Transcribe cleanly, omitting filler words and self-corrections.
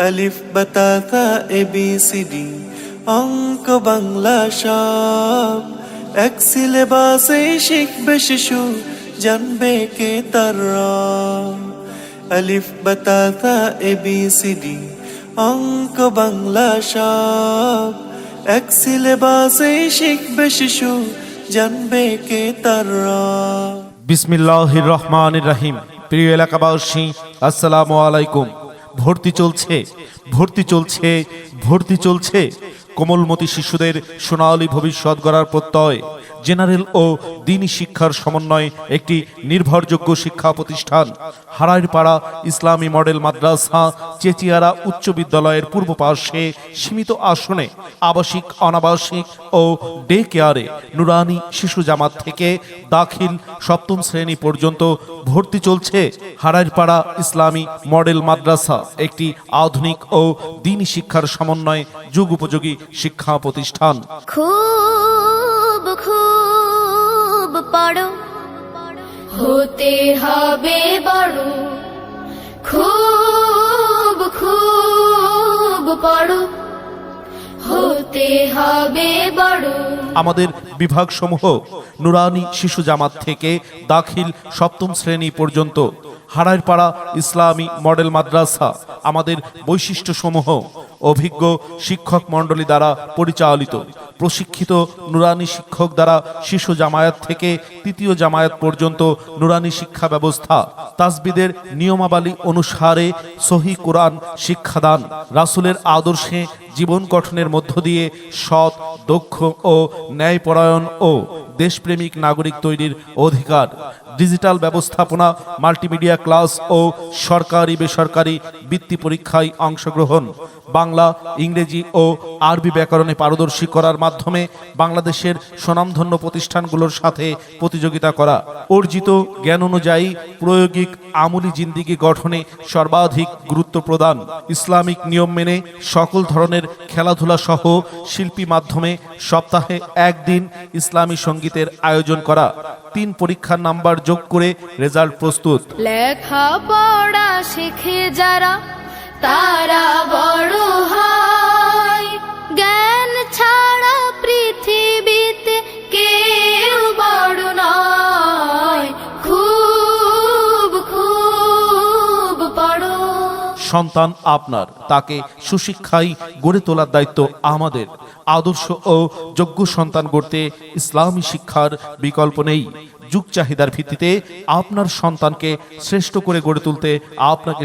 আলিফ বাতা তা ABCD অঙ্ক বাংলা সব এক সিলেবাসে শিখবে শিশু জানবে কে তার রব। আলিফ বাতা তা ABCD অঙ্ক বাংলা সব এক সিলেবাসে শিখবে শিশু জানবে কে তার রব। বিসমিল্লাহির রহমানির রহিম। প্রিয় এলাকাবাসী, আসসালামু আলাইকুম। ভর্তি চলছে কোমলমতি শিশুদের সোনালী ভবিষ্যৎ গড়ার প্রত্যয়। জেনারেল ও দ্বীনি শিক্ষার সমন্বয়ে একটি নির্ভরযোগ্য শিক্ষা প্রতিষ্ঠান হারাইরপাড়া ইসলামী মডেল মাদ্রাসা চেচিয়ারা উচ্চ বিদ্যালয়ের পূর্ব পার্শ্বে সীমিত আসনে আবাসিক, অনাবাসিক ও ডে কেয়ারে নুরানি শিশু জামাত থেকে দাখিল সপ্তম শ্রেণী পর্যন্ত ভর্তি চলছে। হারাইরপাড়া ইসলামী মডেল মাদ্রাসা একটি আধুনিক ও দ্বীনি শিক্ষার সমন্বয়ে যুগ উপযোগী শিক্ষা প্রতিষ্ঠান। খুব খুব পড়ো, হতে হবে বড়। খুব খুব পড়ো, হতে হবে বড়। আমাদের বিভাগসমূহ নুরানি শিশু জামাত থেকে দাখিল সপ্তম শ্রেণী পর্যন্ত। হারাইরপাড়া ইসলামী মডেল মাদ্রাসা আমাদের বৈশিষ্ট্যসমূহ: অভিজ্ঞ শিক্ষক মণ্ডলী দ্বারা পরিচালিত, প্রশিক্ষিত নুরানি শিক্ষক দ্বারা শিশু জামায়াত থেকে তৃতীয় জামায়াত পর্যন্ত নুরানি শিক্ষা ব্যবস্থা, তাসবিদের নিয়মাবলী অনুসারে সহি কোরআন শিক্ষাদান, রাসূলের আদর্শে জীবন গঠনের মধ্য দিয়ে সৎ, দক্ষ ও ন্যায়পরায়ণ ও দেশপ্রেমিক নাগরিক তৈরির অধিকার, ডিজিটাল ব্যবস্থাপনা, মাল্টিমিডিয়া ক্লাস ও সরকারি বেসরকারি বৃত্তি পরীক্ষায় অংশগ্রহণ, বাংলা, ইংরেজি ও আরবি ব্যাকরণে পারদর্শী করার মাধ্যমে বাংলাদেশের স্বনামধন্য প্রতিষ্ঠানগুলোর সাথে প্রতিযোগিতা করা, অর্জিত জ্ঞান অনুযায়ী প্রায়োগিক আমলি জিন্দিগি গঠনে সর্বাধিক গুরুত্ব প্রদান, ইসলামিক নিয়ম মেনে সকল ধরনের খেলাধুলা সহ শিল্পী মাধ্যমে সপ্তাহে একদিন ইসলামী সঙ্গীতের আয়োজন করা, 3 পরীক্ষার নাম্বার যোগ করে রেজাল্ট প্রস্তুত। লেখাপড়া শিখে যারা তারা বড় হয়, জ্ঞান ছাড়া পৃথিবীতে কেউ বড় নয়। খুব খুব পড়ো। সন্তান আপনার, তাকে সুশিক্ষায় গড়ে তোলার দায়িত্ব আমাদের। আদর্শ ও যোগ্য সন্তান গড়তে ইসলামী শিক্ষার বিকল্প নেই। যুগ চাহিদার ভিত্তিতে আপনার সন্তানকে শ্রেষ্ঠ করে গড়ে তুলতে আপনাকে